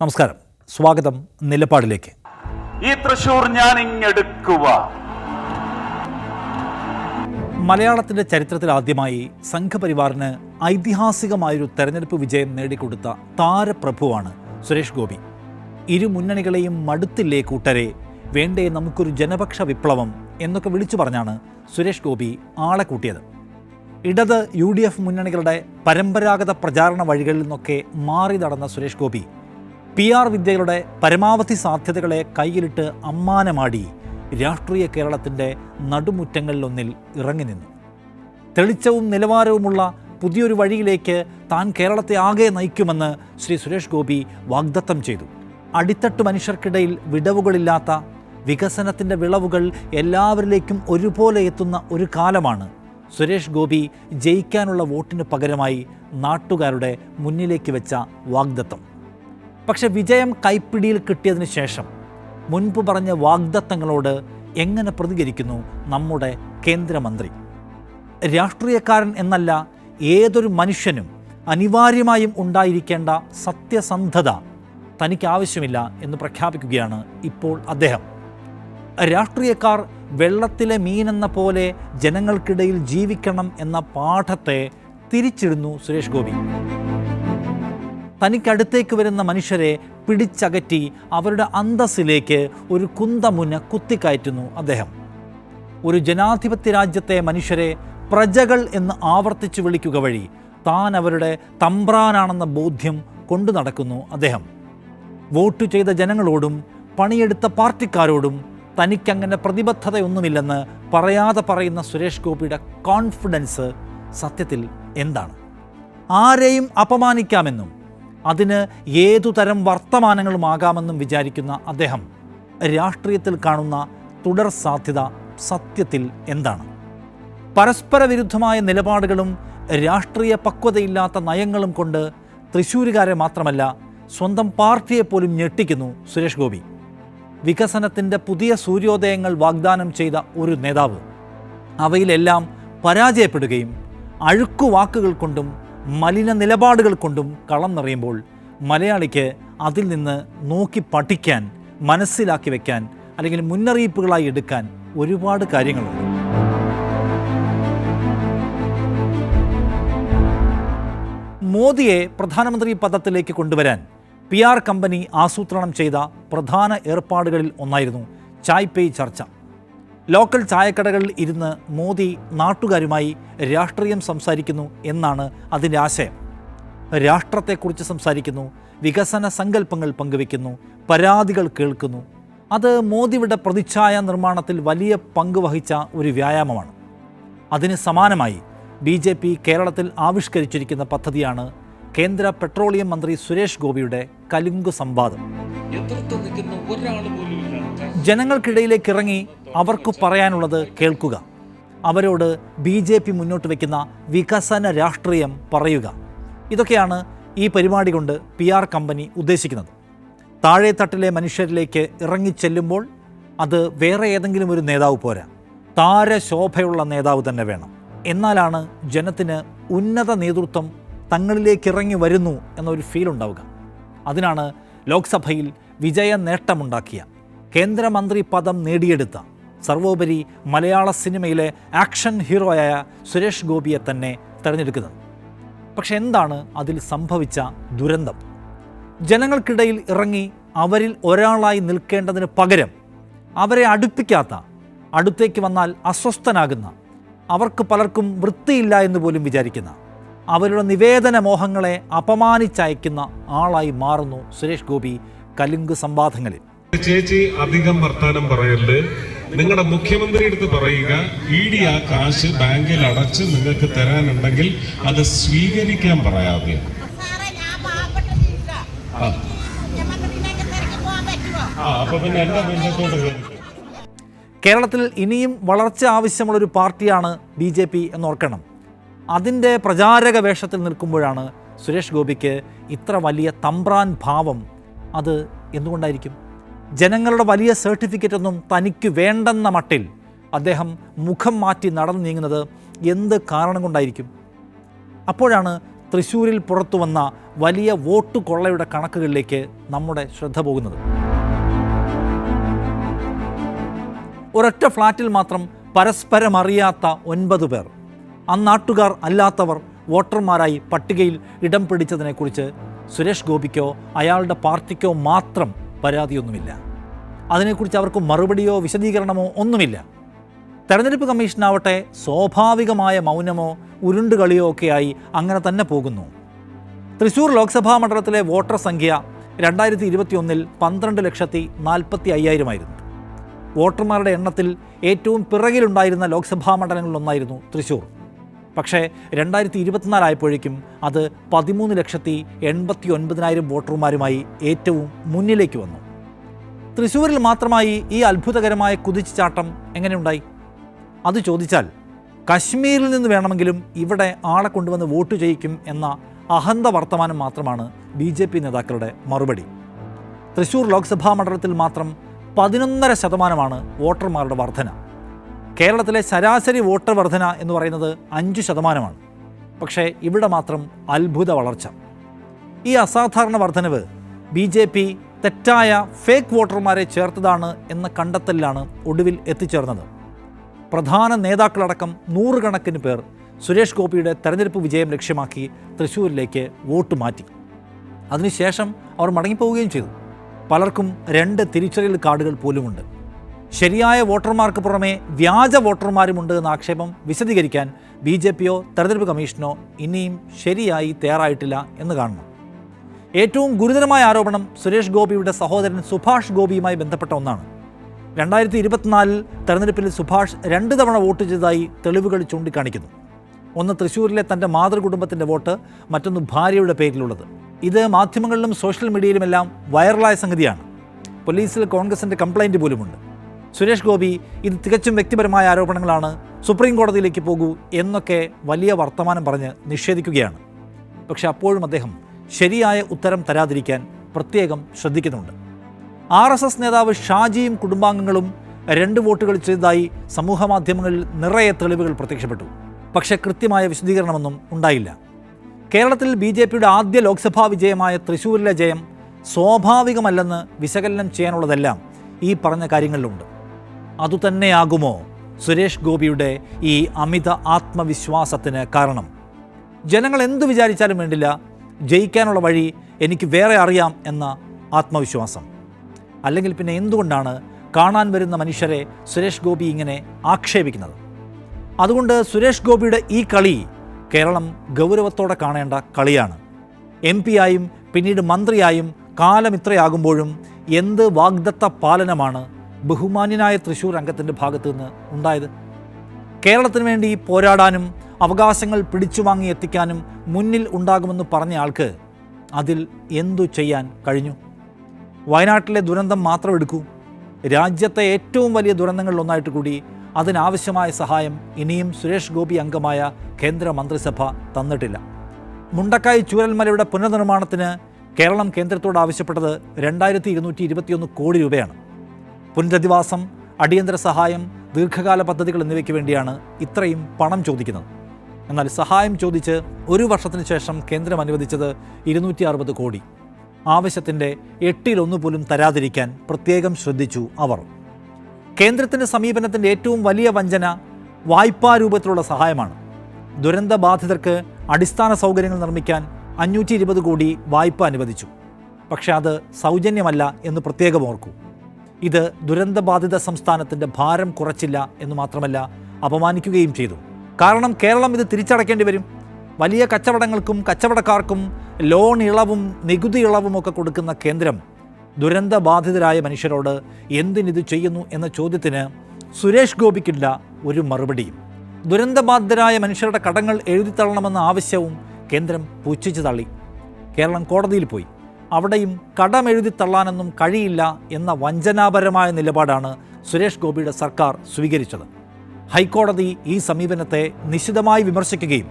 നമസ്കാരം, സ്വാഗതം നിലപാടിലേക്ക്. ഈ തൃശ്ശൂർ ഞാൻ ഇങ്ങെടുക്കുക. മലയാളത്തിൻ്റെ ചരിത്രത്തിൽ ആദ്യമായി സംഘപരിവാറിന് ഐതിഹാസികമായൊരു തെരഞ്ഞെടുപ്പ് വിജയം നേടിക്കൊടുത്ത താരപ്രഭുവാണ് സുരേഷ് ഗോപി. ഇരു മുന്നണികളെയും മടുത്തില്ലേ കൂട്ടരെ, വേണ്ടേ നമുക്കൊരു ജനപക്ഷ വിപ്ലവം എന്നൊക്കെ വിളിച്ചു പറഞ്ഞാണ് സുരേഷ് ഗോപി ആളെ കൂട്ടിയത്. ഇടത് UDF മുന്നണികളുടെ പരമ്പരാഗത പ്രചാരണ വഴികളിൽ നിന്നൊക്കെ മാറി നടന്ന സുരേഷ് ഗോപി PR വിദ്യകളുടെ പരമാവധി സാധ്യതകളെ കയ്യിലിട്ട് അമ്മാനമാടി രാഷ്ട്രീയ കേരളത്തിൻ്റെ നടുമുറ്റങ്ങളിലൊന്നിൽ ഇറങ്ങി നിന്നു. തെളിച്ചവും നിലവാരവുമുള്ള പുതിയൊരു വഴിയിലേക്ക് താൻ കേരളത്തെ ആകെ നയിക്കുമെന്ന് ശ്രീ സുരേഷ് ഗോപി വാഗ്ദത്തം ചെയ്തു. അടിത്തട്ട് മനുഷ്യർക്കിടയിൽ വിടവുകളില്ലാത്ത വികസനത്തിൻ്റെ വിളവുകൾ എല്ലാവരിലേക്കും ഒരുപോലെ എത്തുന്ന ഒരു കാലമാണ് സുരേഷ് ഗോപി ജയിക്കാനുള്ള വോട്ടിന് പകരമായി നാട്ടുകാരുടെ മുന്നിലേക്ക് വെച്ച വാഗ്ദത്തം. പക്ഷെ വിജയം കൈപ്പിടിയിൽ കിട്ടിയതിന് ശേഷം മുൻപ് പറഞ്ഞ വാഗ്ദത്തങ്ങളോട് എങ്ങനെ പ്രതികരിക്കുന്നു നമ്മുടെ കേന്ദ്രമന്ത്രി? രാഷ്ട്രീയക്കാരൻ എന്നല്ല, ഏതൊരു മനുഷ്യനും അനിവാര്യമായും ഉണ്ടായിരിക്കേണ്ട സത്യസന്ധത തനിക്ക് ആവശ്യമില്ല എന്ന് പ്രഖ്യാപിക്കുകയാണ് ഇപ്പോൾ അദ്ദേഹം. രാഷ്ട്രീയക്കാർ വെള്ളത്തിലെ മീനെന്ന പോലെ ജനങ്ങൾക്കിടയിൽ ജീവിക്കണം എന്ന പാഠത്തെ തിരിച്ചിടുന്നു സുരേഷ് ഗോപി. തനിക്കടുത്തേക്ക് വരുന്ന മനുഷ്യരെ പിടിച്ചകറ്റി അവരുടെ അന്തസ്സിലേക്ക് ഒരു കുന്തമുന കുത്തിക്കയറ്റുന്നു അദ്ദേഹം. ഒരു ജനാധിപത്യ രാജ്യത്തെ മനുഷ്യരെ പ്രജകൾ എന്ന് ആവർത്തിച്ചു വിളിക്കുക വഴി താൻ അവരുടെ തമ്പ്രാനാണെന്ന ബോധ്യം കൊണ്ടു നടക്കുന്നു അദ്ദേഹം. വോട്ട് ചെയ്ത ജനങ്ങളോടും പണിയെടുത്ത പാർട്ടിക്കാരോടും തനിക്കങ്ങനെ പ്രതിബദ്ധതയൊന്നുമില്ലെന്ന് പറയാതെ പറയുന്ന സുരേഷ് ഗോപിയുടെ കോൺഫിഡൻസ് സത്യത്തിൽ എന്താണ്? ആരെയും അപമാനിക്കാമെന്നും അതിന് ഏതുതരം വർത്തമാനങ്ങളുമാകാമെന്നും വിചാരിക്കുന്ന അദ്ദേഹം രാഷ്ട്രീയത്തിൽ കാണുന്ന തുടർ സാധ്യത സത്യത്തിൽ എന്താണ്? പരസ്പര വിരുദ്ധമായ നിലപാടുകളും രാഷ്ട്രീയ പക്വതയില്ലാത്ത നയങ്ങളും കൊണ്ട് തൃശ്ശൂരുകാരെ മാത്രമല്ല, സ്വന്തം പാർട്ടിയെപ്പോലും ഞെട്ടിക്കുന്നു സുരേഷ് ഗോപി. വികസനത്തിൻ്റെ പുതിയ സൂര്യോദയങ്ങൾ വാഗ്ദാനം ചെയ്ത ഒരു നേതാവ് അവയിലെല്ലാം പരാജയപ്പെടുകയും അഴുക്കുവാക്കുകൾ കൊണ്ടും മലിന നിലപാടുകൾ കൊണ്ടും കളം നിറയുമ്പോൾ മലയാളിക്ക് അതിൽ നിന്ന് നോക്കി പഠിക്കാൻ, മനസ്സിലാക്കി വയ്ക്കാൻ, അല്ലെങ്കിൽ മുന്നറിയിപ്പുകളായി എടുക്കാൻ ഒരുപാട് കാര്യങ്ങളുണ്ട്. മോദിയെ പ്രധാനമന്ത്രി പദത്തിലേക്ക് കൊണ്ടുവരാൻ PR കമ്പനി ആസൂത്രണം ചെയ്ത പ്രധാന ഏർപ്പാടുകളിൽ ഒന്നായിരുന്നു ചായ് പേ ചർച്ച. ലോക്കൽ ചായക്കടകളിൽ ഇരുന്ന് മോദി നാട്ടുകാരുമായി രാഷ്ട്രീയം സംസാരിക്കുന്നു എന്നാണ് അതിൻ്റെ ആശയം. രാഷ്ട്രത്തെക്കുറിച്ച് സംസാരിക്കുന്നു, വികസന സങ്കല്പങ്ങൾ പങ്കുവയ്ക്കുന്നു, പരാതികൾ കേൾക്കുന്നു. അത് മോദിയുടെ പ്രതിച്ഛായ നിർമ്മാണത്തിൽ വലിയ പങ്ക് വഹിച്ച ഒരു വ്യായാമമാണ്. അതിന് സമാനമായി BJP കേരളത്തിൽ ആവിഷ്കരിച്ചിരിക്കുന്ന പദ്ധതിയാണ് കേന്ദ്ര പെട്രോളിയം മന്ത്രി സുരേഷ് ഗോപിയുടെ കലുങ്ക് സംവാദം. ജനങ്ങൾക്കിടയിലേക്ക് ഇറങ്ങി അവർക്ക് പറയാനുള്ളത് കേൾക്കുക, അവരോട് BJP മുന്നോട്ട് വയ്ക്കുന്ന വികസന രാഷ്ട്രീയം പറയുക. ഇതൊക്കെയാണ് ഈ പരിപാടി കൊണ്ട് PR കമ്പനി ഉദ്ദേശിക്കുന്നത്. താഴെത്തട്ടിലെ മനുഷ്യരിലേക്ക് ഇറങ്ങിച്ചെല്ലുമ്പോൾ അത് വേറെ ഏതെങ്കിലും ഒരു നേതാവ് പോരാ, താരശോഭയുള്ള നേതാവ് തന്നെ വേണം. എന്നാലാണ് ജനത്തിന് ഉന്നത നേതൃത്വം തങ്ങളിലേക്ക് ഇറങ്ങി വരുന്നു എന്നൊരു ഫീൽ ഉണ്ടാവുക. അതിനാണ് ലോക്സഭയിൽ വിജയ നേട്ടമുണ്ടാക്കിയ, കേന്ദ്രമന്ത്രി പദം നേടിയെടുത്ത, സർവോപരി മലയാള സിനിമയിലെ ആക്ഷൻ ഹീറോയായ സുരേഷ് ഗോപിയെ തന്നെ തിരഞ്ഞെടുക്കുന്നത്. പക്ഷെ എന്താണ് അതിൽ സംഭവിച്ച ദുരന്തം? ജനങ്ങൾക്കിടയിൽ ഇറങ്ങി അവരിൽ ഒരാളായി നിൽക്കേണ്ടതിന് പകരം അവരെ അടുപ്പിക്കാത്ത, അടുത്തേക്ക് വന്നാൽ അസ്വസ്ഥനാകുന്ന, അവർക്ക് പലർക്കും വൃത്തിയില്ല എന്ന് പോലും വിചാരിക്കുന്ന, അവരുടെ നിവേദന മോഹങ്ങളെ അപമാനിച്ചയക്കുന്ന ആളായി മാറുന്നു സുരേഷ് ഗോപി കലുങ്ക് സംവാദങ്ങളിൽ. ചേച്ചി അധികം വർത്താനം പറയല്ലേ, നിങ്ങളുടെ മുഖ്യമന്ത്രി അടുത്ത് പറയുക, ED ആ കാശ് ബാങ്കിൽ അടച്ച് നിങ്ങൾക്ക് തരാനുണ്ടെങ്കിൽ അത് സ്വീകരിക്കാൻ പറയാതെ. അപ്പൊ പിന്നെ എന്താ ബന്ധത്തോട് കേരളത്തിൽ ഇനിയും വളർച്ച ആവശ്യമുള്ളൊരു പാർട്ടിയാണ് BJP എന്നോർക്കണം. അതിൻ്റെ പ്രചാരക വേഷത്തിൽ നിൽക്കുമ്പോഴാണ് സുരേഷ് ഗോപിക്ക് ഇത്ര വലിയ തമ്പ്രാൻ ഭാവം. അത് എന്തുകൊണ്ടായിരിക്കും? ജനങ്ങളുടെ വലിയ സർട്ടിഫിക്കറ്റ് ഒന്നും തനിക്ക് വേണ്ടെന്ന മട്ടിൽ അദ്ദേഹം മുഖം മാറ്റി നടന്നു നീങ്ങുന്നത് എന്ത് കാരണം കൊണ്ടായിരിക്കും? അപ്പോഴാണ് തൃശ്ശൂരിൽ പുറത്തു വന്ന വലിയ വോട്ട് കൊള്ളയുടെ കണക്കുകളിലേക്ക് നമ്മുടെ ശ്രദ്ധ പോകുന്നത്. ഒരൊറ്റ ഫ്ലാറ്റിൽ മാത്രം പരസ്പരം അറിയാത്ത 9 പേർ, അന്നാട്ടുകാർ അല്ലാത്തവർ വോട്ടർമാരായി പട്ടികയിൽ ഇടം പിടിച്ചതിനെക്കുറിച്ച് സുരേഷ് ഗോപിക്കോ അയാളുടെ പാർട്ടിക്കോ മാത്രം പരാതിയൊന്നുമില്ല. അതിനെക്കുറിച്ച് അവർക്ക് മറുപടിയോ വിശദീകരണമോ ഒന്നുമില്ല. തെരഞ്ഞെടുപ്പ് കമ്മീഷനാവട്ടെ സ്വാഭാവികമായ മൗനമോ ഉരുണ്ടുകളിയോ ഒക്കെയായി അങ്ങനെ തന്നെ പോകുന്നു. തൃശ്ശൂർ ലോക്സഭാ മണ്ഡലത്തിലെ വോട്ടർ സംഖ്യ 2021 12,45,000 ആയിരുന്നു. വോട്ടർമാരുടെ എണ്ണത്തിൽ ഏറ്റവും പിറകിലുണ്ടായിരുന്ന ലോക്സഭാ മണ്ഡലങ്ങളിലൊന്നായിരുന്നു തൃശ്ശൂർ. പക്ഷേ 2024 ആയപ്പോഴേക്കും അത് 13,89,000 വോട്ടർമാരുമായി ഏറ്റവും മുന്നിലേക്ക് വന്നു. തൃശ്ശൂരിൽ മാത്രമായി ഈ അത്ഭുതകരമായ കുതിച്ചുചാട്ടം എങ്ങനെയുണ്ടായി? അത് ചോദിച്ചാൽ കശ്മീരിൽ നിന്ന് വേണമെങ്കിലും ഇവിടെ ആളെ കൊണ്ടുവന്ന് വോട്ട് ചെയ്യിക്കും എന്ന അഹന്ത വർത്തമാനം മാത്രമാണ് BJP നേതാക്കളുടെ മറുപടി. തൃശ്ശൂർ ലോക്സഭാ മണ്ഡലത്തിൽ മാത്രം 11.5% വോട്ടർമാരുടെ വർധന. കേരളത്തിലെ ശരാശരി വോട്ടർ വർധന എന്ന് പറയുന്നത് 5%. പക്ഷേ ഇവിടെ മാത്രം അത്ഭുത വളർച്ച. ഈ അസാധാരണ വർധനവ് BJP തെറ്റായ ഫേക്ക് വോട്ടർമാരെ ചേർത്തതാണ് എന്ന കണ്ടെത്തലിലാണ് ഒടുവിൽ എത്തിച്ചേർന്നത്. പ്രധാന നേതാക്കളടക്കം 100 കണക്കിന് പേർ സുരേഷ് ഗോപിയുടെ തെരഞ്ഞെടുപ്പ് വിജയം ലക്ഷ്യമാക്കി തൃശ്ശൂരിലേക്ക് വോട്ട് മാറ്റി. അതിനുശേഷം അവർ മടങ്ങിപ്പോവുകയും ചെയ്തു. പലർക്കും 2 തിരിച്ചറിയൽ കാർഡുകൾ പോലുമുണ്ട്. ശരിയായ വോട്ടർമാർക്ക് പുറമെ വ്യാജ വോട്ടർമാരുമുണ്ട് എന്ന ആക്ഷേപം വിശദീകരിക്കാൻ BJPയോ തെരഞ്ഞെടുപ്പ് കമ്മീഷനോ ഇനിയും ശരിയായി തയ്യാറായിട്ടില്ല എന്ന് കാണണം. ഏറ്റവും ഗുരുതരമായ ആരോപണം സുരേഷ് ഗോപിയുടെ സഹോദരൻ സുഭാഷ് ഗോപിയുമായി ബന്ധപ്പെട്ട ഒന്നാണ്. 2024 തെരഞ്ഞെടുപ്പിൽ സുഭാഷ് 2 തവണ വോട്ട് ചെയ്തതായി തെളിവുകൾ ചൂണ്ടിക്കാണിക്കുന്നു. ഒന്ന് തൃശ്ശൂരിലെ തൻ്റെ മാതൃകുടുംബത്തിൻ്റെ വോട്ട്, മറ്റൊന്ന് ഭാര്യയുടെ പേരിലുള്ളത്. ഇത് മാധ്യമങ്ങളിലും സോഷ്യൽ മീഡിയയിലുമെല്ലാം വൈറലായ സംഗതിയാണ്. പോലീസിൽ കോൺഗ്രസിൻ്റെ കംപ്ലൈൻറ്റ് പോലുമുണ്ട്. സുരേഷ് ഗോപി ഇത് തികച്ചും വ്യക്തിപരമായ ആരോപണങ്ങളാണ്, സുപ്രീം കോടതിയിലേക്ക് പോകൂ എന്നൊക്കെ വലിയ വർത്തമാനം പറഞ്ഞ് നിഷേധിക്കുകയാണ്. പക്ഷെ അപ്പോഴും അദ്ദേഹം ശരിയായ ഉത്തരം തരാതിരിക്കാൻ പ്രത്യേകം ശ്രദ്ധിക്കുന്നുണ്ട്. RSS നേതാവ് ഷാജിയും കുടുംബാംഗങ്ങളും 2 വോട്ടുകൾ ചെയ്തതായി സമൂഹമാധ്യമങ്ങളിൽ നിറയെ തെളിവുകൾ പ്രത്യക്ഷപ്പെട്ടു. പക്ഷേ കൃത്യമായ വിശദീകരണമൊന്നും ഉണ്ടായില്ല. കേരളത്തിൽ BJPയുടെ ആദ്യ ലോക്സഭാ വിജയമായ തൃശ്ശൂരിലെ ജയം സ്വാഭാവികമല്ലെന്ന് വിശകലനം ചെയ്യാനുള്ളതെല്ലാം ഈ പറഞ്ഞ കാര്യങ്ങളിലുണ്ട്. അതുതന്നെയാകുമോ സുരേഷ് ഗോപിയുടെ ഈ അമിത ആത്മവിശ്വാസത്തിന് കാരണം? ജനങ്ങൾ എന്തു വിചാരിച്ചാലും വേണ്ടില്ല, ജയിക്കാനുള്ള വഴി എനിക്ക് വേറെ അറിയാം എന്ന ആത്മവിശ്വാസം. അല്ലെങ്കിൽ പിന്നെ എന്തുകൊണ്ടാണ് കാണാൻ വരുന്ന മനുഷ്യരെ സുരേഷ് ഗോപി ഇങ്ങനെ ആക്ഷേപിക്കുന്നത്? അതുകൊണ്ട് സുരേഷ് ഗോപിയുടെ ഈ കളി കേരളം ഗൗരവത്തോടെ കാണേണ്ട കളിയാണ്. MP ആയും പിന്നീട് മന്ത്രിയായും കാലം ഇത്രയാകുമ്പോഴും എന്ത് വാഗ്ദത്ത പാലനമാണ് ബഹുമാന്യനായ തൃശ്ശൂർ അംഗത്തിൻ്റെ ഭാഗത്തു നിന്ന് ഉണ്ടായത്? കേരളത്തിന് വേണ്ടി പോരാടാനും അവകാശങ്ങൾ പിടിച്ചുവാങ്ങി എത്തിക്കാനും മുന്നിൽ ഉണ്ടാകുമെന്ന് പറഞ്ഞ ആൾക്ക് അതിൽ എന്തു ചെയ്യാൻ കഴിഞ്ഞു? വയനാട്ടിലെ ദുരന്തം മാത്രം എടുക്കൂ. രാജ്യത്തെ ഏറ്റവും വലിയ ദുരന്തങ്ങളിലൊന്നായിട്ട് കൂടി അതിനാവശ്യമായ സഹായം ഇനിയും സുരേഷ് ഗോപി അംഗമായ കേന്ദ്ര മന്ത്രിസഭ തന്നിട്ടില്ല. മുണ്ടക്കായ് ചൂരൽമലയുടെ പുനർനിർമ്മാണത്തിന് കേരളം കേന്ദ്രത്തോട് ആവശ്യപ്പെട്ടത് 2221 കോടി രൂപയാണ്. പുനരധിവാസം, അടിയന്തര സഹായം, ദീർഘകാല പദ്ധതികൾ എന്നിവയ്ക്ക് വേണ്ടിയാണ് ഇത്രയും പണം ചോദിക്കുന്നത്. എന്നാൽ സഹായം ചോദിച്ച് 1 വർഷത്തിന് ശേഷം കേന്ദ്രം അനുവദിച്ചത് 260 കോടി. ആവശ്യത്തിൻ്റെ 8/1 പോലും തരാതിരിക്കാൻ പ്രത്യേകം ശ്രദ്ധിച്ചു അവർ. കേന്ദ്രത്തിൻ്റെ സമീപനത്തിൻ്റെ ഏറ്റവും വലിയ വഞ്ചന വായ്പാ രൂപത്തിലുള്ള സഹായമാണ്. ദുരന്തബാധിതർക്ക് അടിസ്ഥാന സൗകര്യങ്ങൾ നിർമ്മിക്കാൻ 520 കോടി വായ്പ അനുവദിച്ചു. പക്ഷേ അത് സൗജന്യമല്ല എന്ന് പ്രത്യേകം ഓർക്കൂ. ഇത് ദുരന്തബാധിത സംസ്ഥാനത്തിൻ്റെ ഭാരം കുറച്ചില്ല എന്ന് മാത്രമല്ല, അപമാനിക്കുകയും ചെയ്തു. കാരണം കേരളം ഇത് തിരിച്ചടയ്ക്കേണ്ടി വരും. വലിയ കച്ചവടങ്ങൾക്കും കച്ചവടക്കാർക്കും ലോൺ ഇളവും നികുതി ഇളവും ഒക്കെ കൊടുക്കുന്ന കേന്ദ്രം ദുരന്തബാധിതരായ മനുഷ്യരോട് എന്തിനിത് ചെയ്യുന്നു എന്ന ചോദ്യത്തിന് സുരേഷ് ഗോപിക്കില്ല ഒരു മറുപടിയും. ദുരന്തബാധിതരായ മനുഷ്യരുടെ കടങ്ങൾ എഴുതിത്തള്ളണമെന്ന ആവശ്യവും കേന്ദ്രം പുച്ഛിച്ചു തള്ളി. കേരളം കോടതിയിൽ പോയി. അവിടെയും കടം എഴുതിത്തള്ളാനൊന്നും കഴിയില്ല എന്ന വഞ്ചനാപരമായ നിലപാടാണ് സുരേഷ് ഗോപിയുടെ സർക്കാർ സ്വീകരിച്ചത്. ഹൈക്കോടതി ഈ സമീപനത്തെ നിശിതമായി വിമർശിക്കുകയും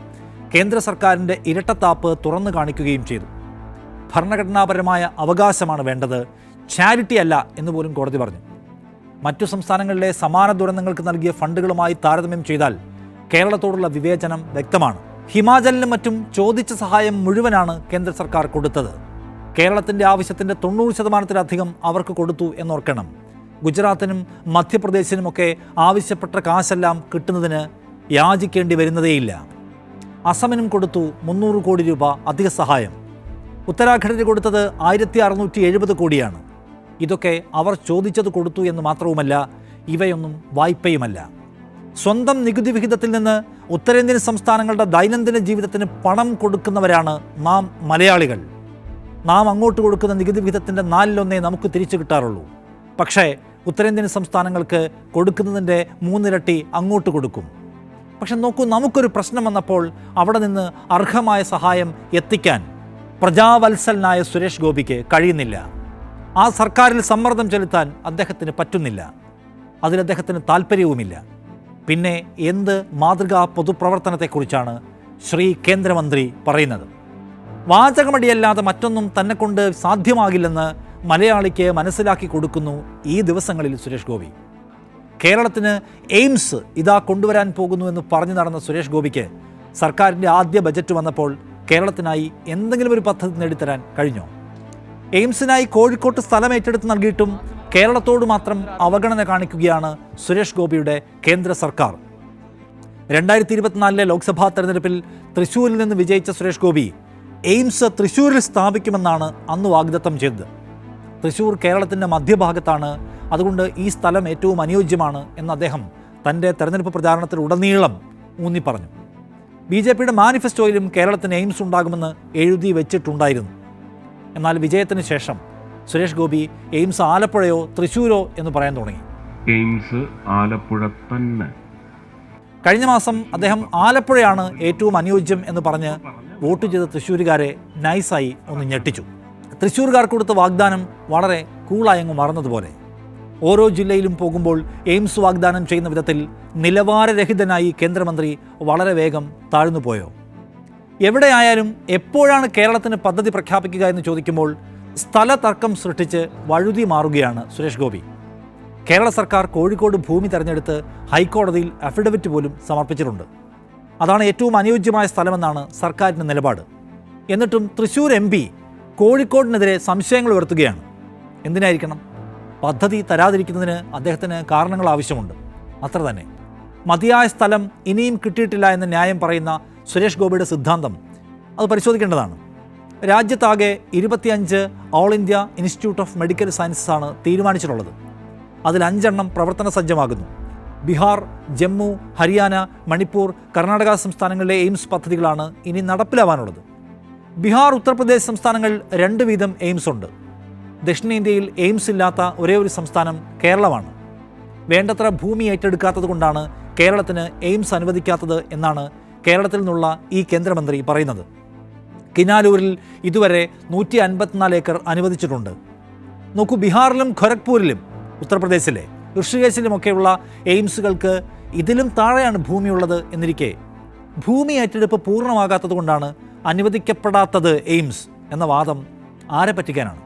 കേന്ദ്ര സർക്കാരിൻ്റെ ഇരട്ടത്താപ്പ് തുറന്നു കാണിക്കുകയും ചെയ്തു. ഭരണഘടനാപരമായ അവകാശമാണ് വേണ്ടത്, ചാരിറ്റി അല്ല എന്ന് പോലും കോടതി പറഞ്ഞു. മറ്റു സംസ്ഥാനങ്ങളിലെ സമാന ദുരന്തങ്ങൾക്ക് നൽകിയ ഫണ്ടുകളുമായി താരതമ്യം ചെയ്താൽ കേരളത്തോടുള്ള വിവേചനം വ്യക്തമാണ്. ഹിമാചലിനും മറ്റും ചോദിച്ച സഹായം മുഴുവനാണ് കേന്ദ്ര സർക്കാർ കൊടുത്തത്. കേരളത്തിൻ്റെ ആവശ്യത്തിൻ്റെ 90% അവർക്ക് കൊടുത്തു എന്നോർക്കണം. ഗുജറാത്തിനും മധ്യപ്രദേശിനുമൊക്കെ ആവശ്യപ്പെട്ട കാശെല്ലാം കിട്ടുന്നതിന് യാചിക്കേണ്ടി വരുന്നതേയില്ല. അസമിനും കൊടുത്തു 300 കോടി രൂപ അധിക സഹായം. ഉത്തരാഖണ്ഡിന് കൊടുത്തത് 1670 കോടിയാണ്. ഇതൊക്കെ അവർ ചോദിച്ചത് കൊടുത്തു എന്ന് മാത്രവുമല്ല, ഇവയൊന്നും വായ്പയുമല്ല. സ്വന്തം നികുതി വിഹിതത്തിൽ നിന്ന് ഉത്തരേന്ത്യൻ സംസ്ഥാനങ്ങളുടെ ദൈനംദിന ജീവിതത്തിന് പണം കൊടുക്കുന്നവരാണ് നാം മലയാളികൾ. നാം അങ്ങോട്ട് കൊടുക്കുന്ന നികുതി വിഹിതത്തിൻ്റെ 4/1 നമുക്ക് തിരിച്ചു കിട്ടാറുള്ളൂ. പക്ഷേ ഉത്തരേന്ത്യൻ സംസ്ഥാനങ്ങൾക്ക് കൊടുക്കുന്നതിൻ്റെ 3 ഇരട്ടി അങ്ങോട്ട് കൊടുക്കും. പക്ഷെ നോക്കൂ, നമുക്കൊരു പ്രശ്നം വന്നപ്പോൾ അവിടെ നിന്ന് അർഹമായ സഹായം എത്തിക്കാൻ പ്രജാവത്സലനായ സുരേഷ് ഗോപിക്ക് കഴിയുന്നില്ല. ആ സർക്കാരിൽ സമ്മർദ്ദം ചെലുത്താൻ അദ്ദേഹത്തിന് പറ്റുന്നില്ല. അതിൽ അദ്ദേഹത്തിന് താല്പര്യവുമില്ല. പിന്നെ എന്ത് മാതൃകാ പൊതുപ്രവർത്തനത്തെക്കുറിച്ചാണ് ശ്രീ കേന്ദ്രമന്ത്രി പറയുന്നത്? വാചകമടിയല്ലാതെ മറ്റൊന്നും തന്നെക്കൊണ്ട് സാധ്യമാകില്ലെന്ന് മലയാളിക്ക് മനസ്സിലാക്കി കൊടുക്കുന്നു ഈ ദിവസങ്ങളിൽ സുരേഷ് ഗോപി. കേരളത്തിന് എയിംസ് ഇതാ കൊണ്ടുവരാൻ പോകുന്നു എന്ന് പറഞ്ഞു നടന്ന സുരേഷ് ഗോപിക്ക് സർക്കാരിൻ്റെ ആദ്യ ബജറ്റ് വന്നപ്പോൾ കേരളത്തിനായി എന്തെങ്കിലും ഒരു പദ്ധതി നേടിത്തരാൻ കഴിഞ്ഞോ? എയിംസിനായി കോഴിക്കോട്ട് സ്ഥലം ഏറ്റെടുത്ത് നൽകിയിട്ടും കേരളത്തോട് മാത്രം അവഗണന കാണിക്കുകയാണ് സുരേഷ് ഗോപിയുടെ കേന്ദ്ര സർക്കാർ. 2024 ലോക്സഭാ തെരഞ്ഞെടുപ്പിൽ തൃശ്ശൂരിൽ നിന്ന് വിജയിച്ച സുരേഷ് ഗോപി എയിംസ് തൃശ്ശൂരിൽ സ്ഥാപിക്കുമെന്നാണ് അന്ന് വാഗ്ദത്തം ചെയ്തത്. തൃശ്ശൂർ കേരളത്തിൻ്റെ മധ്യഭാഗത്താണ്, അതുകൊണ്ട് ഈ സ്ഥലം ഏറ്റവും അനുയോജ്യമാണ് എന്ന് അദ്ദേഹം തൻ്റെ തെരഞ്ഞെടുപ്പ് പ്രചാരണത്തിൽ ഉടനീളം ഊന്നിപ്പറഞ്ഞു. BJPയുടെ മാനിഫെസ്റ്റോയിലും കേരളത്തിന് എയിംസ് ഉണ്ടാകുമെന്ന് എഴുതി വെച്ചിട്ടുണ്ടായിരുന്നു. എന്നാൽ വിജയത്തിന് ശേഷം സുരേഷ് ഗോപി എയിംസ് ആലപ്പുഴയോ തൃശ്ശൂരോ എന്ന് പറയാൻ തുടങ്ങി. എയിംസ് ആലപ്പുഴ തന്നെ. കഴിഞ്ഞ മാസം അദ്ദേഹം ആലപ്പുഴയാണ് ഏറ്റവും അനുയോജ്യം എന്ന് പറഞ്ഞ് വോട്ട് ചെയ്ത തൃശ്ശൂരുകാരെ നൈസായി ഒന്ന് ഞെട്ടിച്ചു. തൃശ്ശൂർകാർക്ക് കൊടുത്ത വാഗ്ദാനം വളരെ കൂളായങ്ങ് മറന്നതുപോലെ. ഓരോ ജില്ലയിലും പോകുമ്പോൾ എയിംസ് വാഗ്ദാനം ചെയ്യുന്ന വിധത്തിൽ നിലവാരരഹിതനായി കേന്ദ്രമന്ത്രി വളരെ വേഗം താഴ്ന്നുപോയോ? എവിടെയായാലും എപ്പോഴാണ് കേരളത്തിന് പദ്ധതി പ്രഖ്യാപിക്കുക എന്ന് ചോദിക്കുമ്പോൾ സ്ഥല തർക്കം സൃഷ്ടിച്ച് വഴുതി മാറുകയാണ് സുരേഷ് ഗോപി. കേരള സർക്കാർ കോഴിക്കോട് ഭൂമി തെരഞ്ഞെടുത്ത് ഹൈക്കോടതിയിൽ അഫിഡവിറ്റ് പോലും സമർപ്പിച്ചിട്ടുണ്ട്. അതാണ് ഏറ്റവും അനുയോജ്യമായ സ്ഥലമെന്നാണ് സർക്കാരിൻ്റെ നിലപാട്. എന്നിട്ടും തൃശ്ശൂർ MP കോഴിക്കോടിനെതിരെ സംശയങ്ങൾ ഉയർത്തുകയാണ്. എന്തിനായിരിക്കണം? പദ്ധതി തരാതിരിക്കുന്നതിന് അദ്ദേഹത്തിന് കാരണങ്ങൾ ആവശ്യമുണ്ട്, അത്ര തന്നെ. മതിയായ സ്ഥലം ഇനിയും കിട്ടിയിട്ടില്ല എന്ന് ന്യായം പറയുന്ന സുരേഷ് ഗോപിയുടെ സിദ്ധാന്തം അത് പരിശോധിക്കേണ്ടതാണ്. രാജ്യത്താകെ 25 all India institute of medical സയൻസസാണ് തീരുമാനിച്ചിട്ടുള്ളത്. അതിൽ 5 എണ്ണം പ്രവർത്തന സജ്ജമാകുന്നു. ബീഹാർ, ജമ്മു, ഹരിയാന, മണിപ്പൂർ, കർണാടക സംസ്ഥാനങ്ങളിലെ എയിംസ് പദ്ധതികളാണ് ഇനി നടപ്പിലാവാനുള്ളത്. ബീഹാർ, ഉത്തർപ്രദേശ് സംസ്ഥാനങ്ങൾ 2 വീതം എയിംസ് ഉണ്ട്. ദക്ഷിണേന്ത്യയിൽ എയിംസ് ഇല്ലാത്ത ഒരേ ഒരു സംസ്ഥാനം കേരളമാണ്. വേണ്ടത്ര ഭൂമി ഏറ്റെടുക്കാത്തത് കൊണ്ടാണ് കേരളത്തിന് എയിംസ് അനുവദിക്കാത്തത് എന്നാണ് കേരളത്തിൽ നിന്നുള്ള ഈ കേന്ദ്രമന്ത്രി പറയുന്നത്. കിനാലൂരിൽ ഇതുവരെ 154 ഏക്കർ അനുവദിച്ചിട്ടുണ്ട്. നോക്കൂ, ബീഹാറിലും ഖൊരഗ്പൂരിലും ഉത്തർപ്രദേശിലെ ഋഷികേശിലുമൊക്കെയുള്ള എയിംസുകൾക്ക് ഇതിലും താഴെയാണ് ഭൂമിയുള്ളത് എന്നിരിക്കെ ഭൂമി ഏറ്റെടുപ്പ് പൂർണ്ണമാകാത്തത് കൊണ്ടാണ് അനുവദിക്കപ്പെടാത്തത് എയിംസ് എന്ന വാദം ആരെ പറ്റിക്കാനാണ്?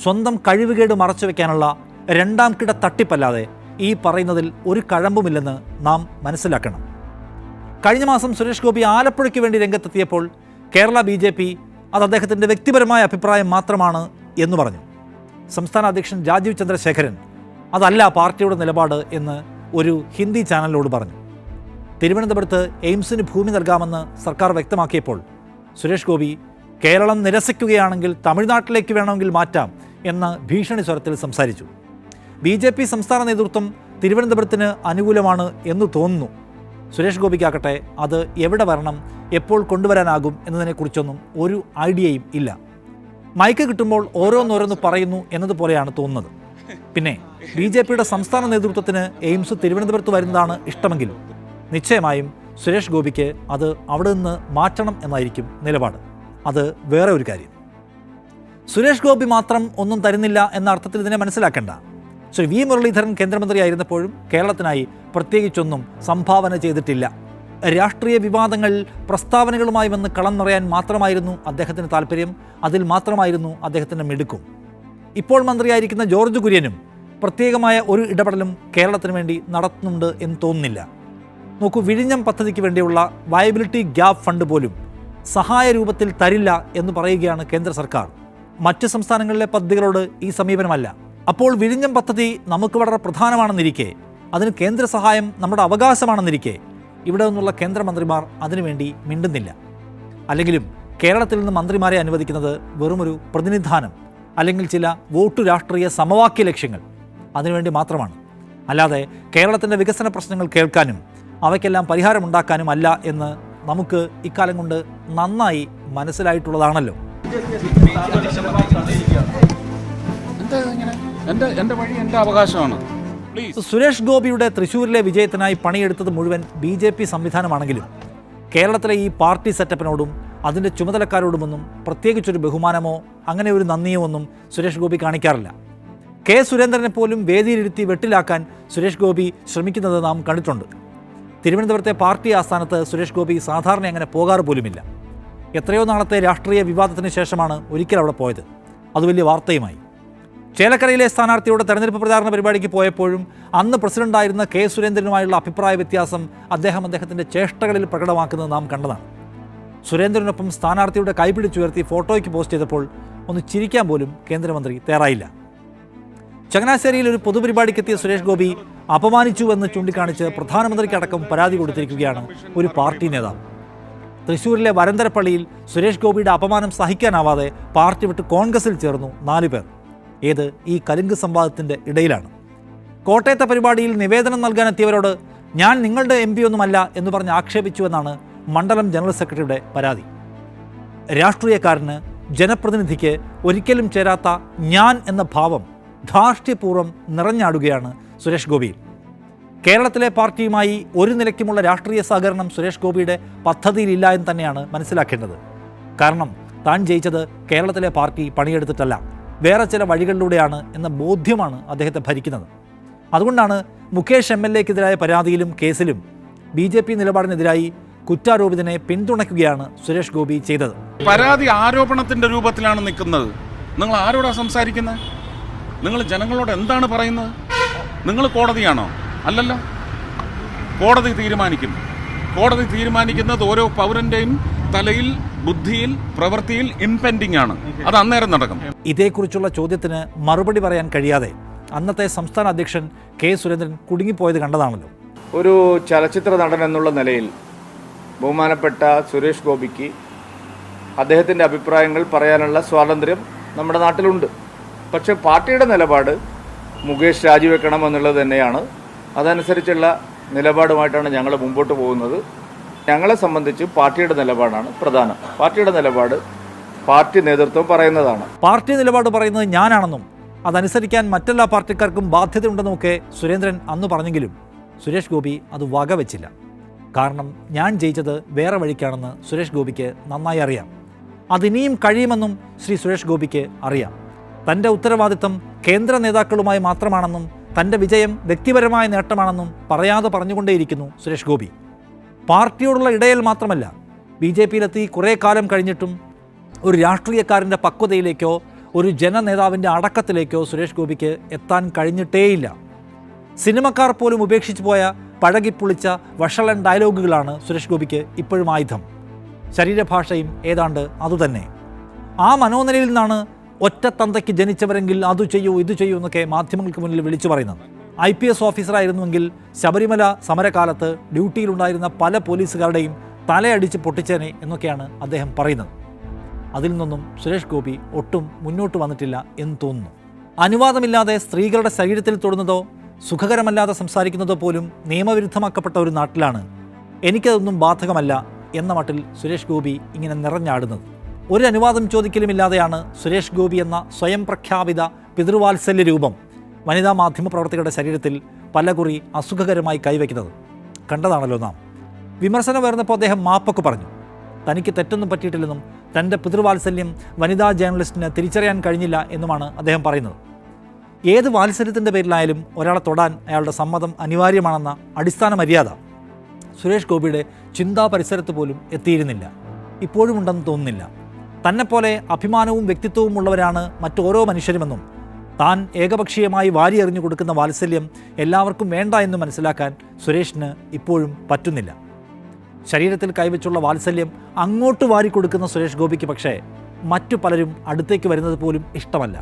സ്വന്തം കഴിവുകേട് മറച്ചു വയ്ക്കാനുള്ള 2ാം കിട തട്ടിപ്പല്ലാതെ ഈ പറയുന്നതിൽ ഒരു കഴമ്പുമില്ലെന്ന് നാം മനസ്സിലാക്കണം. കഴിഞ്ഞ മാസം സുരേഷ് ഗോപി ആലപ്പുഴയ്ക്ക് വേണ്ടി രംഗത്തെത്തിയപ്പോൾ കേരള BJP അത് അദ്ദേഹത്തിൻ്റെ വ്യക്തിപരമായ അഭിപ്രായം മാത്രമാണ് എന്ന് പറഞ്ഞു. സംസ്ഥാന അധ്യക്ഷൻ രാജീവ് ചന്ദ്രശേഖരൻ അതല്ല പാർട്ടിയുടെ നിലപാട് എന്ന് ഒരു ഹിന്ദി ചാനലിനോട് പറഞ്ഞു. തിരുവനന്തപുരത്ത് എയിംസിന് ഭൂമി നൽകാമെന്ന് സർക്കാർ വ്യക്തമാക്കിയപ്പോൾ സുരേഷ് ഗോപി കേരളം നിരസിക്കുകയാണെങ്കിൽ തമിഴ്നാട്ടിലേക്ക് വേണമെങ്കിൽ മാറ്റാം എന്ന ഭീഷണി സ്വരത്തിൽ സംസാരിച്ചു. BJP സംസ്ഥാന നേതൃത്വം തിരുവനന്തപുരത്തിന് അനുകൂലമാണ് എന്ന് തോന്നുന്നു. സുരേഷ് ഗോപിക്കാകട്ടെ അത് എവിടെ വരണം, എപ്പോൾ കൊണ്ടുവരാനാകും എന്നതിനെക്കുറിച്ചൊന്നും ഒരു ഐഡിയയും ഇല്ല. മൈക്ക് കിട്ടുമ്പോൾ ഓരോന്നോരോന്ന് പറയുന്നു എന്നതുപോലെയാണ് തോന്നുന്നത്. പിന്നെ BJPയുടെ സംസ്ഥാന നേതൃത്വത്തിന് എയിംസ് തിരുവനന്തപുരത്ത് വരുന്നതാണ് ഇഷ്ടമെങ്കിൽ നിശ്ചയമായും സുരേഷ് ഗോപിക്ക് അത് അവിടെ നിന്ന് മാറ്റണം എന്നായിരിക്കും നിലപാട്. അത് വേറെ ഒരു കാര്യം. സുരേഷ് ഗോപി മാത്രം ഒന്നും തരുന്നില്ല എന്ന അർത്ഥത്തിൽ ഇതിനെ മനസ്സിലാക്കേണ്ട. ശ്രീ V മുരളീധരൻ കേന്ദ്രമന്ത്രിയായിരുന്നപ്പോൾ കേരളത്തിനായി പ്രത്യേകിച്ചൊന്നും സംഭാവന ചെയ്തിട്ടില്ല. രാഷ്ട്രീയ വിവാദങ്ങൾ പ്രസ്താവനകളുമായി വന്ന് കളം നിറയാൻ മാത്രമായിരുന്നു അദ്ദേഹത്തിന് താല്പര്യം. അതിൽ മാത്രമായിരുന്നു അദ്ദേഹത്തിൻ്റെ മിടുക്കും. ഇപ്പോൾ മന്ത്രിയായിരിക്കുന്ന ജോർജ് കുര്യനും പ്രത്യേകമായ ഒരു ഇടപെടലും കേരളത്തിന് വേണ്ടി നടത്തുന്നുണ്ട് എന്ന് തോന്നുന്നില്ല. നോക്കൂ, വിഴിഞ്ഞം പദ്ധതിക്ക് വേണ്ടിയുള്ള വയബിലിറ്റി ഗ്യാപ്പ് ഫണ്ട് പോലും സഹായ രൂപത്തിൽ തരില്ല എന്ന് പറയുകയാണ് കേന്ദ്ര സർക്കാർ. മറ്റ് സംസ്ഥാനങ്ങളിലെ പദ്ധതികളോട് ഈ സമീപനമല്ല. അപ്പോൾ വിഴിഞ്ഞം പദ്ധതി നമുക്ക് വളരെ പ്രധാനമാണെന്നിരിക്കെ, അതിന് കേന്ദ്ര സഹായം നമ്മുടെ അവകാശമാണെന്നിരിക്കെ, ഇവിടെ നിന്നുള്ള കേന്ദ്രമന്ത്രിമാർ അതിനുവേണ്ടി മിണ്ടുന്നില്ല. അല്ലെങ്കിലും കേരളത്തിൽ നിന്ന് മന്ത്രിമാരെ അനുവദിക്കുന്നത് വെറുമൊരു പ്രതിനിധാനം അല്ലെങ്കിൽ ചില വോട്ടു രാഷ്ട്രീയ സമവാക്യ ലക്ഷ്യങ്ങൾ അതിനുവേണ്ടി മാത്രമാണ്. അല്ലാതെ കേരളത്തിൻ്റെ വികസന പ്രശ്നങ്ങൾ കേൾക്കാനും അവയ്ക്കെല്ലാം പരിഹാരമുണ്ടാക്കാനും അല്ല എന്ന് നമുക്ക് ഇക്കാലം കൊണ്ട് നന്നായി മനസ്സിലായിട്ടുള്ളതാണല്ലോ. എൻ്റെ വഴി എൻ്റെ അവകാശമാണ്. സുരേഷ് ഗോപിയുടെ തൃശ്ശൂരിലെ വിജയത്തിനായി പണിയെടുത്തത് മുഴുവൻ BJP സംവിധാനമാണെങ്കിലും കേരളത്തിലെ ഈ പാർട്ടി സെറ്റപ്പിനോടും അതിൻ്റെ ചുമതലക്കാരോടുമൊന്നും പ്രത്യേകിച്ചൊരു ബഹുമാനമോ അങ്ങനെ ഒരു നന്ദിയോ ഒന്നും സുരേഷ് ഗോപി കാണിക്കാറില്ല. കെ സുരേന്ദ്രനെ പോലും വേദിയിലിരുത്തി വെട്ടിലാക്കാൻ സുരേഷ് ഗോപി ശ്രമിക്കുന്നത് നാം കണ്ടിട്ടുണ്ട്. തിരുവനന്തപുരത്തെ പാർട്ടി ആസ്ഥാനത്ത് സുരേഷ് ഗോപി സാധാരണ അങ്ങനെ പോകാറ് പോലുമില്ല. എത്രയോ നാളത്തെ രാഷ്ട്രീയ വിവാദത്തിന് ശേഷമാണ് ഒരിക്കൽ അവിടെ പോയത്. അത് വലിയ വാർത്തയുമായി. ചേലക്കരയിലെ സ്ഥാനാർത്ഥിയുടെ തെരഞ്ഞെടുപ്പ് പ്രചാരണ പരിപാടിക്ക് പോയപ്പോഴും അന്ന് പ്രസിഡന്റായിരുന്ന കെ സുരേന്ദ്രനുമായുള്ള അഭിപ്രായ വ്യത്യാസം അദ്ദേഹത്തിൻ്റെ ചേഷ്ടകളിൽ പ്രകടമാക്കുന്നത് നാം കണ്ടതാണ്. സുരേന്ദ്രനൊപ്പം സ്ഥാനാർത്ഥിയുടെ കൈപിടിച്ചുയർത്തി ഫോട്ടോയ്ക്ക് പോസ്റ്റ് ചെയ്തപ്പോൾ ഒന്ന് ചിരിക്കാൻ പോലും കേന്ദ്രമന്ത്രി തയ്യാറായില്ല. ചങ്ങനാശ്ശേരിയിൽ ഒരു പൊതുപരിപാടിക്കെത്തിയ സുരേഷ് ഗോപി അപമാനിച്ചുവെന്ന് ചൂണ്ടിക്കാണിച്ച് പ്രധാനമന്ത്രിക്കടക്കം പരാതി കൊടുത്തിരിക്കുകയാണ് ഒരു പാർട്ടി നേതാവ്. തൃശ്ശൂരിലെ വരന്തരപ്പള്ളിയിൽ സുരേഷ് ഗോപിയുടെ അപമാനം സഹിക്കാനാവാതെ പാർട്ടി വിട്ട് കോൺഗ്രസിൽ ചേർന്നു 4 പേർ. ഏത് ഈ കലുങ്ക് സംവാദത്തിൻ്റെ ഇടയിലാണ്. കോട്ടയത്തെ പരിപാടിയിൽ നിവേദനം നൽകാനെത്തിയവരോട് ഞാൻ നിങ്ങളുടെ MP ഒന്നുമല്ല എന്ന് പറഞ്ഞ് ആക്ഷേപിച്ചുവെന്നാണ് മണ്ഡലം ജനറൽ സെക്രട്ടറിയുടെ പരാതി. രാഷ്ട്രീയക്കാരന്, ജനപ്രതിനിധിക്ക് ഒരിക്കലും ചേരാത്ത ഞാൻ എന്ന ഭാവം ധാർഷ്ട്യപൂർവ്വം നിറഞ്ഞാടുകയാണ് സുരേഷ് ഗോപിയിൽ. കേരളത്തിലെ പാർട്ടിയുമായി ഒരു നിലയ്ക്കുമുള്ള രാഷ്ട്രീയ സഹകരണം സുരേഷ് ഗോപിയുടെ പദ്ധതിയിലില്ല എന്ന് തന്നെയാണ് മനസ്സിലാക്കേണ്ടത്. കാരണം താൻ ജയിച്ചത് കേരളത്തിലെ പാർട്ടി പണിയെടുത്തിട്ടല്ല, വേറെ ചില വഴികളിലൂടെയാണ് എന്ന ബോധ്യമാണ് അദ്ദേഹത്തെ ഭരിക്കുന്നത്. അതുകൊണ്ടാണ് മുകേഷ് MLA-ക്കെതിരായ പരാതിയിലും കേസിലും BJP നിലപാടിനെതിരായി കുറ്റാരോപിതനെ പിന്തുണയ്ക്കുകയാണ് സുരേഷ് ഗോപി ചെയ്തത്. പരാതി ആരോപണത്തിന്റെ രൂപത്തിലാണ് നിൽക്കുന്നത്. നിങ്ങൾ ആരോടാ സംസാരിക്കുന്നത്? നിങ്ങൾ ജനങ്ങളോട് എന്താണ് പറയുന്നത്? നിങ്ങൾ കോടതിയാണോ? അല്ലല്ലോ. കോടതി തീരുമാനിക്കും. കോടതി തീരുമാനിക്കുന്നത് ഓരോ പൗരന്റെയും തലയിൽ, ബുദ്ധിയിൽ, പ്രവൃത്തിയിൽ ഇംപെൻഡിംഗ് ആണ്. അത് അന്നേരം നടക്കും. ഇതേക്കുറിച്ചുള്ള ചോദ്യത്തിന് മറുപടി പറയാൻ കഴിയാതെ അന്നത്തെ സംസ്ഥാന അധ്യക്ഷൻ കെ സുരേന്ദ്രൻ കുടുങ്ങിപ്പോയത് കണ്ടതാണല്ലോ. ഒരു ചലച്ചിത്ര നടൻ എന്നുള്ള നിലയിൽ ബഹുമാനപ്പെട്ട സുരേഷ് ഗോപിക്ക് അദ്ദേഹത്തിൻ്റെ അഭിപ്രായങ്ങൾ പറയാനുള്ള സ്വാതന്ത്ര്യം നമ്മുടെ നാട്ടിലുണ്ട്. പക്ഷേ പാർട്ടിയുടെ നിലപാട് മുകേഷ് രാജിവെക്കണം എന്നുള്ളത് തന്നെയാണ്. അതനുസരിച്ചുള്ള നിലപാടുമായിട്ടാണ് ഞങ്ങൾ മുമ്പോട്ട് പോകുന്നത്. ഞങ്ങളെ സംബന്ധിച്ച് പാർട്ടിയുടെ നിലപാടാണ് പ്രധാനം. പാർട്ടിയുടെ നിലപാട് പാർട്ടി നേതൃത്വം പറയുന്നതാണ്. പാർട്ടി നിലപാട് പറയുന്നത് ഞാനാണെന്നും അതനുസരിക്കാൻ മറ്റെല്ലാ പാർട്ടിക്കാർക്കും ബാധ്യതയുണ്ടെന്നുമൊക്കെ സുരേന്ദ്രൻ അന്ന് പറഞ്ഞെങ്കിലും സുരേഷ് ഗോപി അത് വകവെച്ചില്ല. കാരണം ഞാൻ ജയിച്ചത് വേറെ വഴിക്കാണെന്ന് സുരേഷ് ഗോപിക്ക് നന്നായി അറിയാം. അതിനിയും കഴിയുമെന്നും ശ്രീ സുരേഷ് ഗോപിക്ക് അറിയാം. തൻ്റെ ഉത്തരവാദിത്തം കേന്ദ്ര നേതാക്കളുമായി മാത്രമാണെന്നും തൻ്റെ വിജയം വ്യക്തിപരമായ നേട്ടമാണെന്നും പറയാതെ പറഞ്ഞുകൊണ്ടേയിരിക്കുന്നു സുരേഷ് ഗോപി. പാർട്ടിയോടുള്ള ഇടയൽ മാത്രമല്ല, BJP-യിലെത്തി കുറേ കാലം കഴിഞ്ഞിട്ടും ഒരു രാഷ്ട്രീയക്കാരൻ്റെ പക്വതയിലേക്കോ ഒരു ജനനേതാവിൻ്റെ അടക്കത്തിലേക്കോ സുരേഷ് ഗോപിക്ക് എത്താൻ കഴിഞ്ഞിട്ടേയില്ല. സിനിമക്കാർ പോലും ഉപേക്ഷിച്ചു പോയ പഴകിപ്പൊളിച്ച വഷളൻ ഡയലോഗുകളാണ് സുരേഷ് ഗോപിക്ക് ഇപ്പോഴും ആയുധം. ശരീരഭാഷയും ഏതാണ്ട് അതുതന്നെ. ആ മനോനിലയിൽ നിന്നാണ് ഒറ്റത്തന്തയ്ക്ക് ജനിച്ചവരെങ്കിൽ അതു ചെയ്യൂ ഇത് ചെയ്യൂ എന്നൊക്കെ മാധ്യമങ്ങൾക്ക് മുന്നിൽ വിളിച്ചു പറയുന്നത്. IPS ഓഫീസറായിരുന്നുവെങ്കിൽ ശബരിമല സമരകാലത്ത് ഡ്യൂട്ടിയിലുണ്ടായിരുന്ന പല പോലീസുകാരുടെയും തലയടിച്ച് പൊട്ടിച്ചേനെ എന്നൊക്കെയാണ് അദ്ദേഹം പറയുന്നത്. അതിൽ നിന്നൊന്നും സുരേഷ് ഗോപി ഒട്ടും മുന്നോട്ട് വന്നിട്ടില്ല എന്ന് തോന്നുന്നു. അനുവാദമില്ലാതെ സ്ത്രീകളുടെ ശരീരത്തിൽ തൊടുന്നതോ സുഖകരമല്ലാതെ സംസാരിക്കുന്നതോ പോലും നിയമവിരുദ്ധമാക്കപ്പെട്ട ഒരു നാട്ടിലാണ് എനിക്കതൊന്നും ബാധകമല്ല എന്ന മട്ടിൽ സുരേഷ് ഗോപി ഇങ്ങനെ നിറഞ്ഞാടുന്നത്. ഒരു അനുവാദം ചോദിക്കലുമില്ലാതെയാണ് സുരേഷ് ഗോപി എന്ന സ്വയം പ്രഖ്യാപിത പിതൃവാത്സല്യ രൂപം വനിതാ മാധ്യമ പ്രവർത്തകരുടെ ശരീരത്തിൽ പലകുറി അസുഖകരമായി കൈവയ്ക്കുന്നത് കണ്ടതാണല്ലോ നാം. വിമർശനം വരുന്നപ്പോൾ അദ്ദേഹം മാപ്പൊക്കെ പറഞ്ഞു. തനിക്ക് തെറ്റൊന്നും പറ്റിയിട്ടില്ലെന്നും തൻ്റെ പിതൃവാത്സല്യം വനിതാ ജേർണലിസ്റ്റിന് തിരിച്ചറിയാൻ കഴിഞ്ഞില്ല എന്നുമാണ് അദ്ദേഹം പറയുന്നത്. ഏത് വാത്സല്യത്തിൻ്റെ പേരിലായാലും ഒരാളെ തൊടാൻ അയാളുടെ സമ്മതം അനിവാര്യമാണെന്ന അടിസ്ഥാന മര്യാദ സുരേഷ് ഗോപിയുടെ ചിന്താ പരിസരത്ത് പോലും എത്തിയിരുന്നില്ല. ഇപ്പോഴും ഉണ്ടെന്ന് തോന്നുന്നില്ല. തന്നെപ്പോലെ അഭിമാനവും വ്യക്തിത്വവും ഉള്ളവരാണ് മറ്റോരോ മനുഷ്യരുമെന്നും താൻ ഏകപക്ഷീയമായി വാരിയെറിഞ്ഞു കൊടുക്കുന്ന വാത്സല്യം എല്ലാവർക്കും വേണ്ട എന്ന് മനസ്സിലാക്കാൻ സുരേഷിന് ഇപ്പോഴും പറ്റുന്നില്ല. ശരീരത്തിൽ കൈവച്ചുള്ള വാത്സല്യം അങ്ങോട്ട് വാരിക്കൊടുക്കുന്ന സുരേഷ് ഗോപിക്ക് പക്ഷേ മറ്റു പലരും അടുത്തേക്ക് വരുന്നത് പോലും ഇഷ്ടമല്ല.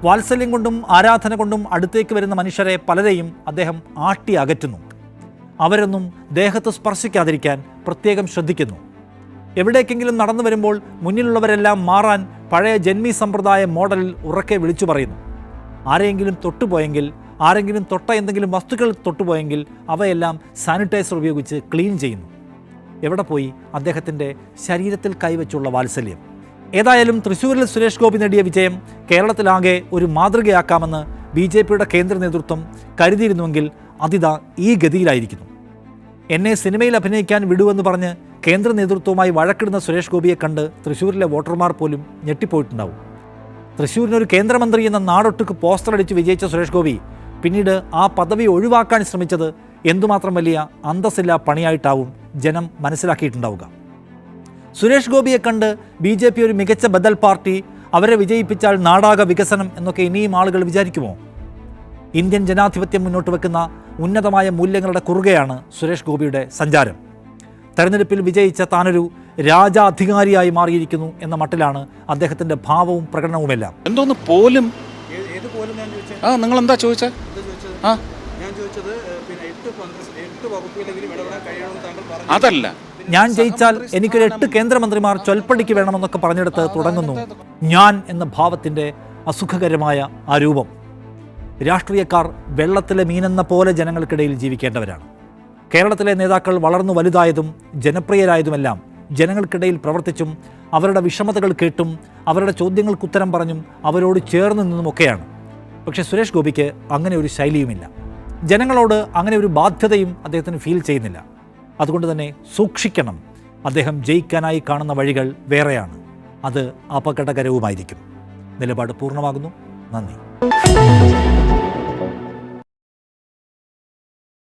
വാത്സല്യം കൊണ്ടും ആരാധന കൊണ്ടും അടുത്തേക്ക് വരുന്ന മനുഷ്യരെ പലരെയും അദ്ദേഹം ആട്ടി അകറ്റുന്നു. അവരൊന്നും ദേഹത്ത് സ്പർശിക്കാതിരിക്കാൻ പ്രത്യേകം ശ്രദ്ധിക്കുന്നു. എവിടേക്കെങ്കിലും നടന്നു വരുമ്പോൾ മുന്നിലുള്ളവരെല്ലാം മാറാൻ പഴയ ജന്മി സമ്പ്രദായ മോഡലിൽ ഉറക്കെ വിളിച്ചു പറയുന്നു. ആരെങ്കിലും തൊട്ടുപോയെങ്കിൽ, ആരെങ്കിലും തൊട്ട എന്തെങ്കിലും വസ്തുക്കൾ തൊട്ടുപോയെങ്കിൽ അവയെല്ലാം സാനിറ്റൈസർ ഉപയോഗിച്ച് ക്ലീൻ ചെയ്യുന്നു. എവിടെ പോയി അദ്ദേഹത്തിൻ്റെ ശരീരത്തിൽ കൈവച്ചുള്ള വാത്സല്യം? ഏതായാലും തൃശ്ശൂരിൽ സുരേഷ് ഗോപി നേടിയ വിജയം കേരളത്തിലാകെ ഒരു മാതൃകയാക്കാമെന്ന് BJPയുടെ കേന്ദ്ര നേതൃത്വം കരുതിയിരുന്നുവെങ്കിൽ അതിതാ ഈ ഗതിയിലായിരിക്കുന്നു. എന്നെ സിനിമയിൽ അഭിനയിക്കാൻ വിടുവെന്ന് പറഞ്ഞ് കേന്ദ്ര നേതൃത്വവുമായി വഴക്കിടുന്ന സുരേഷ് ഗോപിയെ കണ്ട് തൃശ്ശൂരിലെ വോട്ടർമാർ പോലും ഞെട്ടിപ്പോയിട്ടുണ്ടാവും. തൃശ്ശൂരിനൊരു കേന്ദ്രമന്ത്രി എന്ന നാടൊട്ടുക്ക് പോസ്റ്റർ അടിച്ച് വിജയിച്ച സുരേഷ് ഗോപി പിന്നീട് ആ പദവി ഒഴിവാക്കാൻ ശ്രമിച്ചത് എന്തുമാത്രം വലിയ അന്തസ്സില്ലാ പണിയായിട്ടാവും ജനം മനസ്സിലാക്കിയിട്ടുണ്ടാവുക. സുരേഷ് ഗോപിയെ കണ്ട് BJP ഒരു മികച്ച ബദൽ പാർട്ടി, അവരെ വിജയിപ്പിച്ചാൽ നാടാകെ വികസനം എന്നൊക്കെ ഇനിയും ആളുകൾ വിചാരിക്കുമോ? ഇന്ത്യൻ ജനാധിപത്യം മുന്നോട്ട് വെക്കുന്ന ഉന്നതമായ മൂല്യങ്ങളുടെ കുറുകെയാണ് സുരേഷ് ഗോപിയുടെ സഞ്ചാരം. തെരഞ്ഞെടുപ്പിൽ വിജയിച്ച താനൊരു രാജാധികാരിയായി മാറിയിരിക്കുന്നു എന്ന മട്ടിലാണ് അദ്ദേഹത്തിൻ്റെ ഭാവവും പ്രകടനവുമെല്ലാം. എന്തോന്ന് പോലും നിങ്ങൾ എന്താ ചോദിച്ചേ? അതല്ല, ഞാൻ ജയിച്ചാൽ എനിക്കൊരു 8 കേന്ദ്രമന്ത്രിമാർ ചൊൽപ്പടിക്ക് വേണമെന്നൊക്കെ പറഞ്ഞെടുത്ത് തുടങ്ങുന്നു ഞാൻ എന്ന ഭാവത്തിൻ്റെ അസുഖകരമായ ആ രൂപം. രാഷ്ട്രീയക്കാർ വെള്ളത്തിലെ മീനെന്ന പോലെ ജനങ്ങൾക്കിടയിൽ ജീവിക്കേണ്ടവരാണ്. കേരളത്തിലെ നേതാക്കൾ വളർന്നു വലുതായതും ജനപ്രിയരായതുമെല്ലാം ജനങ്ങൾക്കിടയിൽ പ്രവർത്തിച്ചും അവരുടെ വിഷമതകൾ കേട്ടും അവരുടെ ചോദ്യങ്ങൾക്കുത്തരം പറഞ്ഞും അവരോട് ചേർന്ന് നിന്നുമൊക്കെയാണ്. പക്ഷേ സുരേഷ് ഗോപിക്ക് അങ്ങനെ ഒരു ശൈലിയുമില്ല. ജനങ്ങളോട് അങ്ങനെ ഒരു ബാധ്യതയും അദ്ദേഹത്തിന് ഫീൽ ചെയ്യുന്നില്ല. അതുകൊണ്ട് തന്നെ സൂക്ഷിക്കണം. അദ്ദേഹം ജയിക്കാനായി കാണുന്ന വഴികൾ വേറെയാണ്. അത് അപകടകരവുമായിരിക്കും. നിലപാട് പൂർണ്ണമാകുന്നു. നന്ദി.